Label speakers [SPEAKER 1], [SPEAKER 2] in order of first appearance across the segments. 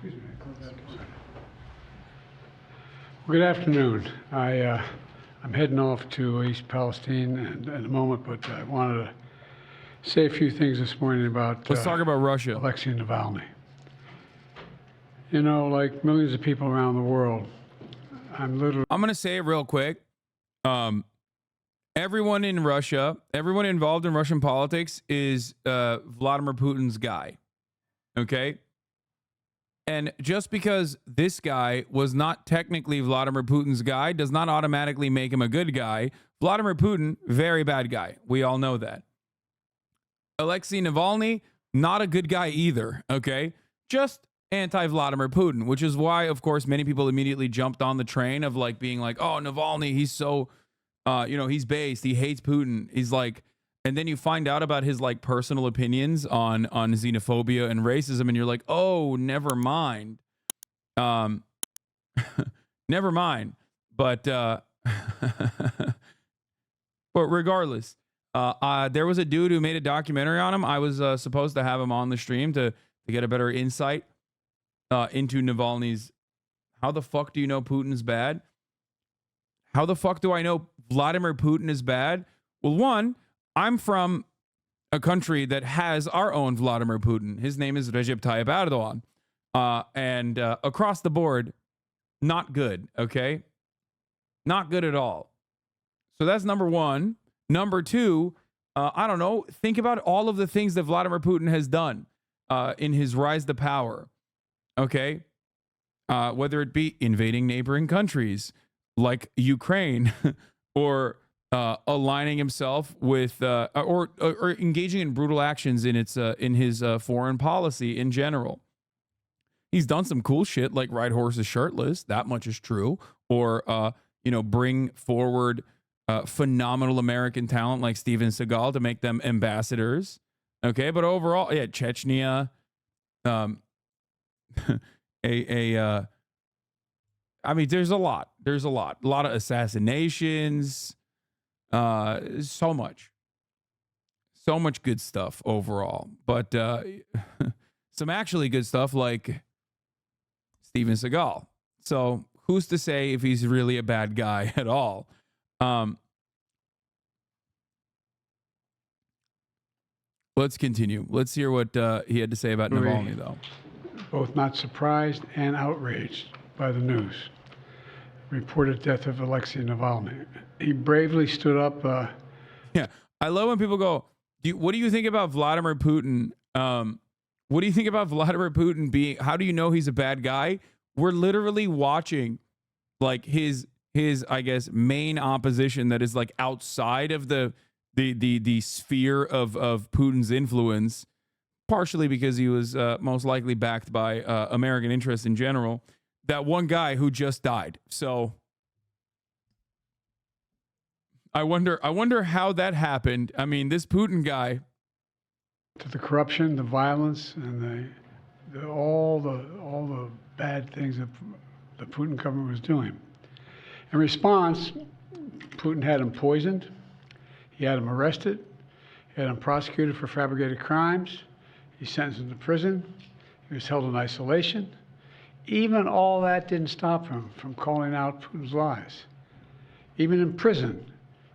[SPEAKER 1] Excuse me, I closed that door. Good afternoon. I'm heading off to East Palestine in a moment, but I wanted to say a few things this morning about
[SPEAKER 2] Let's talk about Russia.
[SPEAKER 1] Alexei Navalny. You know, like millions of people around the world, I'm
[SPEAKER 2] going to say it real quick. Everyone in Russia, everyone involved in Russian politics is Vladimir Putin's guy. Okay? And just because this guy was not technically Vladimir Putin's guy does not automatically make him a good guy. Vladimir Putin, very bad guy. We all know that. Alexei Navalny, not a good guy either, okay? Just anti-Vladimir Putin, which is why, of course, many people immediately jumped on the train of like being like, oh, Navalny, he's so, he's based. He hates Putin. He's like, and then you find out about his like personal opinions on xenophobia and racism, and you're like, oh, never mind. Never mind. But but regardless, there was a dude who made a documentary on him. I was supposed to have him on the stream to get a better insight into Navalny's. How the fuck do you know Putin's bad? How the fuck do I know Vladimir Putin is bad? Well, one, I'm from a country that has our own Vladimir Putin. His name is Recep Tayyip Erdogan. And across the board, not good, okay? Not good at all. So that's number one. Number two, I don't know, think about all of the things that Vladimir Putin has done in his rise to power, okay? Whether it be invading neighboring countries like Ukraine or aligning himself with or engaging in brutal actions in his foreign policy in general. He's done some cool shit like ride horses shirtless. That much is true. Or bring forward phenomenal American talent like Steven Seagal to make them ambassadors. Okay, but overall, yeah, Chechnya. I mean, there's a lot. There's a lot of assassinations. So much good stuff overall, but some actually good stuff like Steven Seagal. So who's to say if he's really a bad guy at all? Let's continue. Let's hear what he had to say about Navalny, though.
[SPEAKER 1] Both not surprised and outraged by the news. Reported death of Alexei Navalny. He bravely stood up.
[SPEAKER 2] Yeah, I love when people go, what do you think about Vladimir Putin? What do you think about Vladimir Putin being, how do you know he's a bad guy? We're literally watching like his I guess, main opposition that is like outside of the sphere of Putin's influence, partially because he was most likely backed by American interests in general. That one guy who just died. So I wonder how that happened. I mean, this Putin guy.
[SPEAKER 1] To the corruption, the violence, and all the bad things that the Putin government was doing. In response, Putin had him poisoned. He had him arrested. He had him prosecuted for fabricated crimes. He sentenced him to prison. He was held in isolation. Even all that didn't stop him from calling out Putin's lies. Even in prison,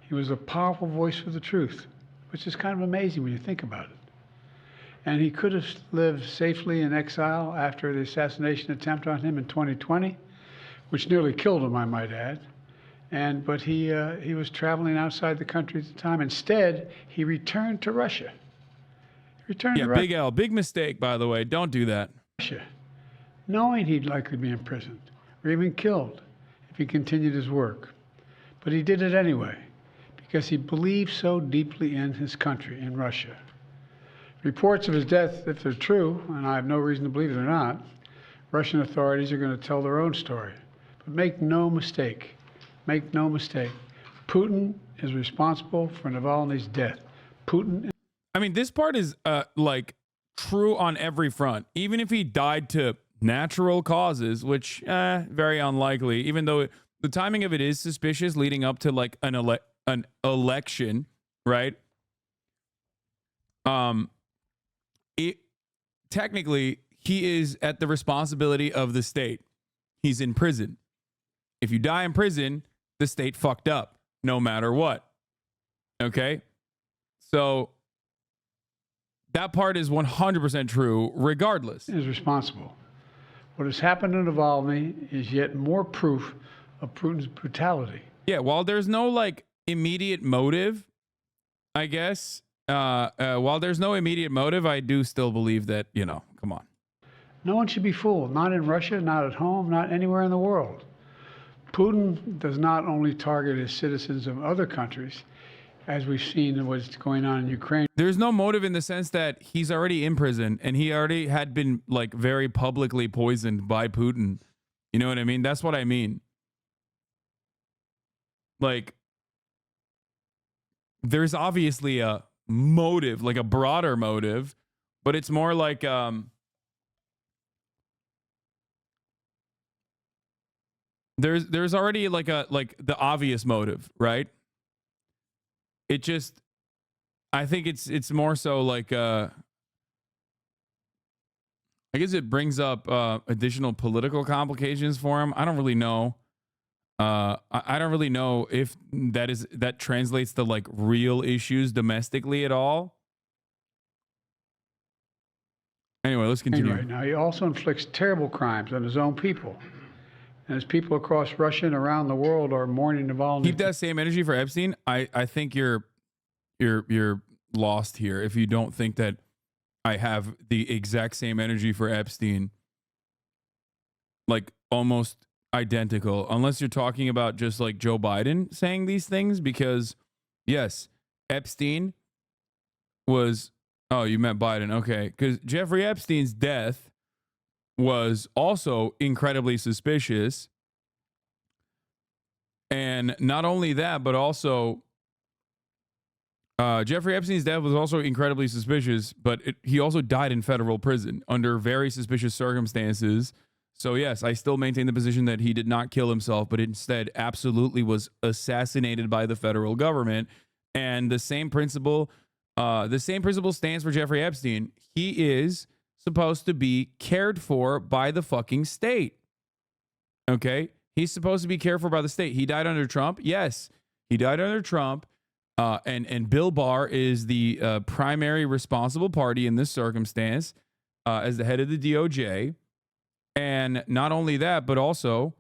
[SPEAKER 1] he was a powerful voice for the truth, which is kind of amazing when you think about it. And he could have lived safely in exile after the assassination attempt on him in 2020, which nearly killed him, I might add. But he was traveling outside the country at the time. Instead, he returned to Russia.
[SPEAKER 2] Big L, big mistake, by the way. Don't do that.
[SPEAKER 1] Russia, knowing he'd likely be imprisoned or even killed if he continued his work. But he did it anyway because he believed so deeply in his country, in Russia. Reports of his death, if they're true, and I have no reason to believe they're not, Russian authorities are going to tell their own story. But make no mistake, Putin is responsible for Navalny's death.
[SPEAKER 2] I mean, this part is like true on every front. Even if he died to natural causes, which very unlikely, even though the timing of it is suspicious leading up to like an election, right? Technically he is at the responsibility of the state. He's in prison. If you die in prison, the state fucked up, no matter what. Okay? So that part is 100% true, regardless.
[SPEAKER 1] Is responsible. What has happened to Navalny is yet more proof of Putin's brutality.
[SPEAKER 2] Yeah, while there's no like immediate motive, I guess, while there's no immediate motive, I do still believe that, you know, come on.
[SPEAKER 1] No one should be fooled, not in Russia, not at home, not anywhere in the world. Putin does not only target his citizens of other countries, as we've seen what's going on in Ukraine.
[SPEAKER 2] There's no motive in the sense that he's already in prison and he already had been like very publicly poisoned by Putin. You know what I mean? That's what I mean. Like, there's obviously a motive, like a broader motive, but it's more like there's already like the obvious motive, right? It just, I think it's more so like I guess it brings up additional political complications for him. I don't really know. I don't really know if that translates to like real issues domestically at all. Anyway, let's continue.
[SPEAKER 1] Right now, he also inflicts terrible crimes on his own people. And as people across Russia and around the world are mourning Navalny.
[SPEAKER 2] Keep that same energy for Epstein. I think you're lost here if you don't think that I have the exact same energy for Epstein. Like almost identical, unless you're talking about just like Joe Biden saying these things, because yes, Epstein was, oh, you meant Biden. Okay. Because Jeffrey Epstein's death was also incredibly suspicious. And not only that, but also Jeffrey Epstein's death was also incredibly suspicious, but he also died in federal prison under very suspicious circumstances. So yes, I still maintain the position that he did not kill himself, but instead absolutely was assassinated by the federal government. And the same principle stands for Jeffrey Epstein. He is supposed to be cared for by the fucking state. Okay? He's supposed to be cared for by the state. He died under Trump. Yes, he died under Trump. And Bill Barr is the primary responsible party in this circumstance as the head of the DOJ. And not only that, but also,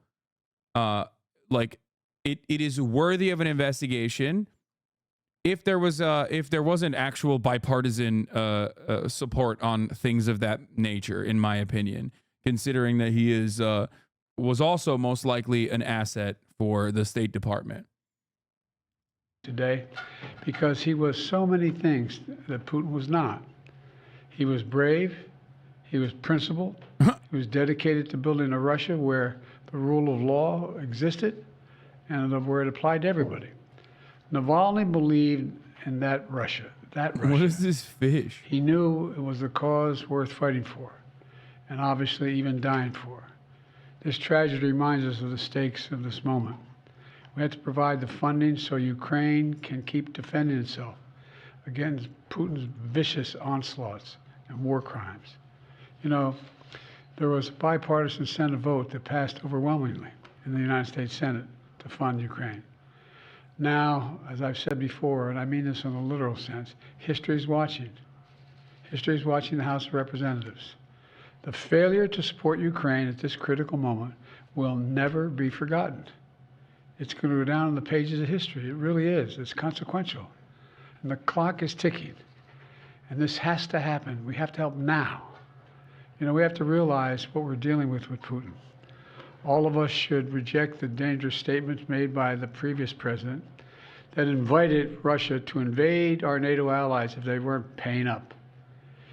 [SPEAKER 2] like it is worthy of an investigation. If there wasn't actual bipartisan support on things of that nature, in my opinion, considering that he was also most likely an asset for the State Department.
[SPEAKER 1] Today, because he was so many things that Putin was not. He was brave. He was principled. He was dedicated to building a Russia where the rule of law existed and where it applied to everybody. Navalny believed in that Russia.
[SPEAKER 2] What is this fish?
[SPEAKER 1] He knew it was a cause worth fighting for, and obviously even dying for. This tragedy reminds us of the stakes of this moment. We have to provide the funding so Ukraine can keep defending itself against Putin's vicious onslaughts and war crimes. You know, there was a bipartisan Senate vote that passed overwhelmingly in the United States Senate to fund Ukraine. Now, as I've said before, and I mean this in a literal sense, history is watching. History is watching the House of Representatives. The failure to support Ukraine at this critical moment will never be forgotten. It's going to go down in the pages of history. It really is. It's consequential. And the clock is ticking. And this has to happen. We have to help now. You know, we have to realize what we're dealing with Putin. All of us should reject the dangerous statements made by the previous president that invited Russia to invade our NATO allies if they weren't paying up.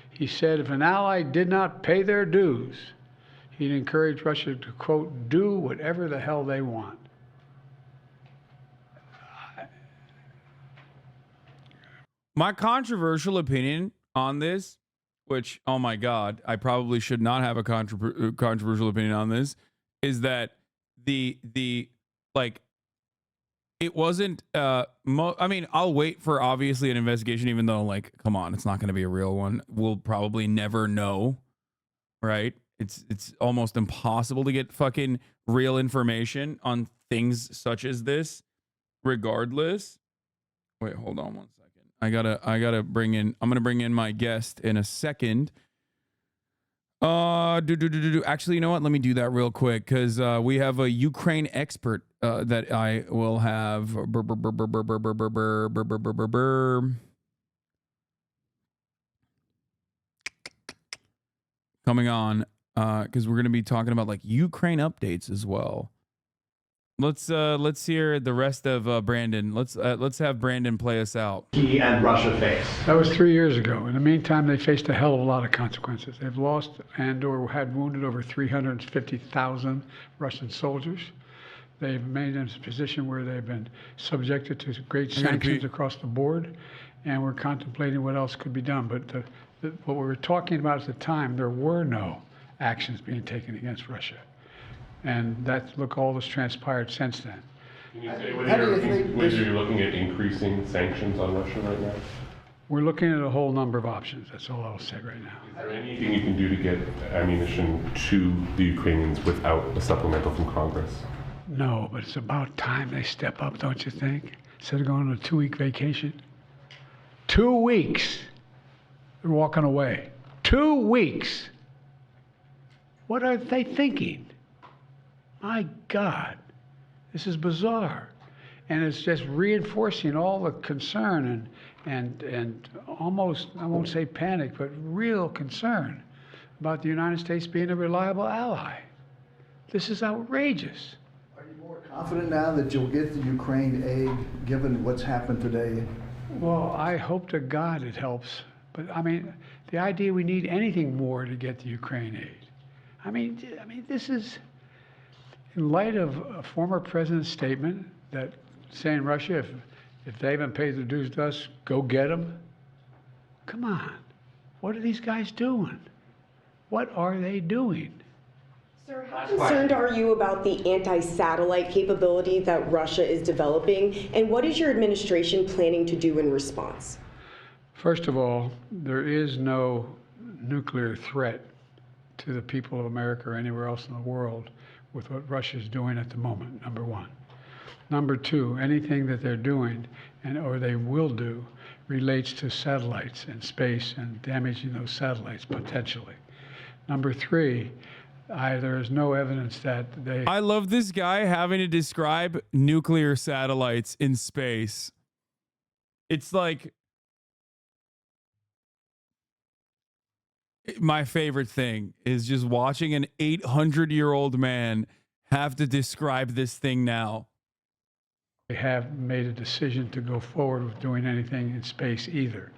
[SPEAKER 1] He said if an ally did not pay their dues, he'd encourage Russia to, quote, do whatever the hell they want.
[SPEAKER 2] My controversial opinion on this, which, oh my God, I probably should not have a controversial opinion on this, is that like, it wasn't, I mean, I'll wait for obviously an investigation, even though, like, come on, it's not going to be a real one. We'll probably never know right? It's almost impossible to get fucking real information on things such as this, regardless. Wait, hold on 1 second. I gotta bring in. I'm gonna bring in my guest in a second. Actually, you know what? Let me do that real quick because we have a Ukraine expert that I will have coming on because we're gonna be talking about like Ukraine updates as well. Let's hear the rest of Brandon. Let's have Brandon play us out.
[SPEAKER 3] He and Russia face.
[SPEAKER 1] That was 3 years ago. In the meantime, they faced a hell of a lot of consequences. They've lost and/or had wounded over 350,000 Russian soldiers. They've made them in a position where they've been subjected to great sanctions across the board, and we're contemplating what else could be done. But what we were talking about at the time, there were no actions being taken against Russia. And look, all that's transpired since then.
[SPEAKER 4] Can you say whether you're looking at increasing sanctions on Russia right now?
[SPEAKER 1] We're looking at a whole number of options. That's all I'll say right now.
[SPEAKER 4] Is there anything you can do to get ammunition to the Ukrainians without a supplemental from Congress?
[SPEAKER 1] No, but it's about time they step up, don't you think? Instead of going on a 2-week vacation. 2 weeks. They're walking away. 2 weeks. What are they thinking? My God, this is bizarre. And it's just reinforcing all the concern and almost, I won't say panic, but real concern about the United States being a reliable ally. This is outrageous.
[SPEAKER 5] Are you more confident now that you'll get the Ukraine aid, given what's happened today?
[SPEAKER 1] Well, I hope to God it helps. But I mean, the idea we need anything more to get the Ukraine aid. I mean, this is, in light of a former president's statement that saying Russia, if they haven't paid their dues to us, go get them. Come on. What are these guys doing? What are they doing?
[SPEAKER 6] Sir, how concerned are you about the anti-satellite capability that Russia is developing, and what is your administration planning to do in response?
[SPEAKER 1] First of all, there is no nuclear threat to the people of America or anywhere else in the world with what Russia is doing at the moment, number one. Number two, anything that they're doing or they will do relates to satellites and space and damaging those satellites potentially. Number three, there is no evidence that they...
[SPEAKER 2] I love this guy having to describe nuclear satellites in space. It's like my favorite thing is just watching an 800-year-old man have to describe this thing now.
[SPEAKER 1] They have made a decision to go forward with doing anything in space either.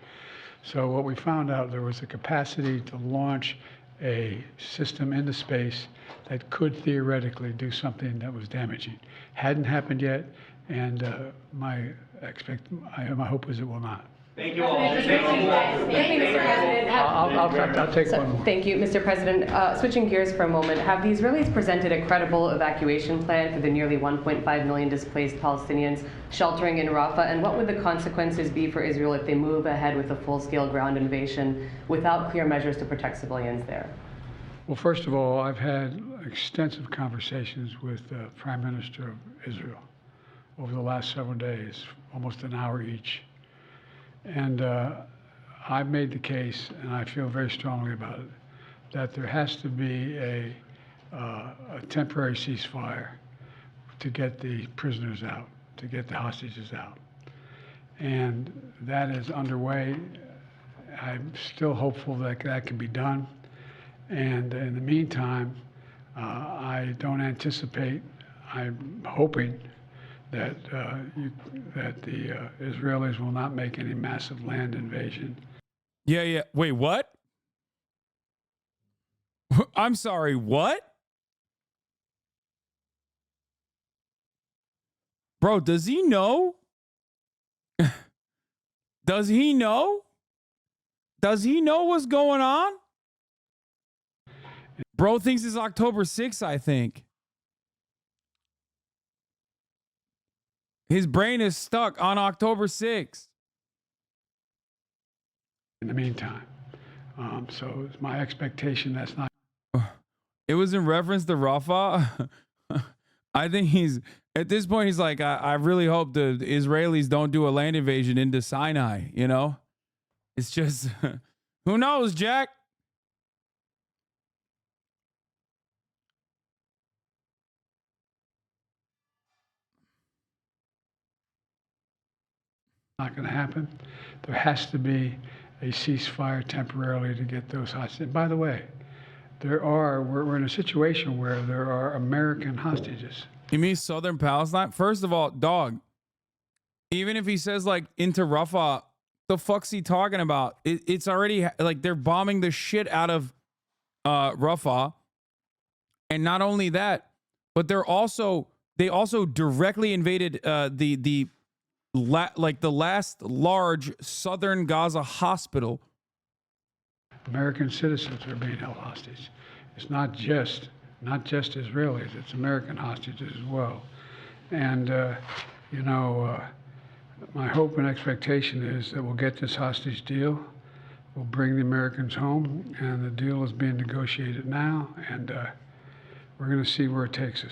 [SPEAKER 1] So what we found out, there was a capacity to launch a system into space that could theoretically do something that was damaging. Hadn't happened yet, and my hope is it will not.
[SPEAKER 3] Thank you all.
[SPEAKER 7] Thank you, Mr. President.
[SPEAKER 1] I'll take one more.
[SPEAKER 7] Thank you, Mr. President. Switching gears for a moment, have the Israelis presented a credible evacuation plan for the nearly 1.5 million displaced Palestinians sheltering in Rafah? And what would the consequences be for Israel if they move ahead with a full-scale ground invasion without clear measures to protect civilians there?
[SPEAKER 1] Well, first of all, I've had extensive conversations with the Prime Minister of Israel over the last several days, almost an hour each. And I've made the case, and I feel very strongly about it, that there has to be a temporary ceasefire to get the prisoners out, to get the hostages out. And that is underway. I'm still hopeful that that can be done. And in the meantime, I don't anticipate, I'm hoping that the Israelis will not make any massive land invasion.
[SPEAKER 2] Yeah. Wait, what? I'm sorry, what? Bro, does he know? Does he know? Does he know what's going on? Bro thinks it's October 6th, I think. His brain is stuck on October 6th.
[SPEAKER 1] In the meantime, so it's my expectation that's not
[SPEAKER 2] It was in reference to Rafah. I think he's at this point. He's like, I really hope the Israelis don't do a land invasion into Sinai. You know, it's just who knows, Jack.
[SPEAKER 1] Not going to happen. There has to be a ceasefire temporarily to get those hostages. By the way, we're in a situation where there are American hostages.
[SPEAKER 2] You mean southern Palestine? First of all, dog, even if he says like into Rafah, the fuck's he talking about? It's already like they're bombing the shit out of Rafah. And not only that, but they also directly invaded the last large southern Gaza hospital.
[SPEAKER 1] American citizens are being held hostage. It's not just Israelis, it's American hostages as well. And, my hope and expectation is that we'll get this hostage deal. We'll bring the Americans home, and the deal is being negotiated now, and we're going to see where it takes us.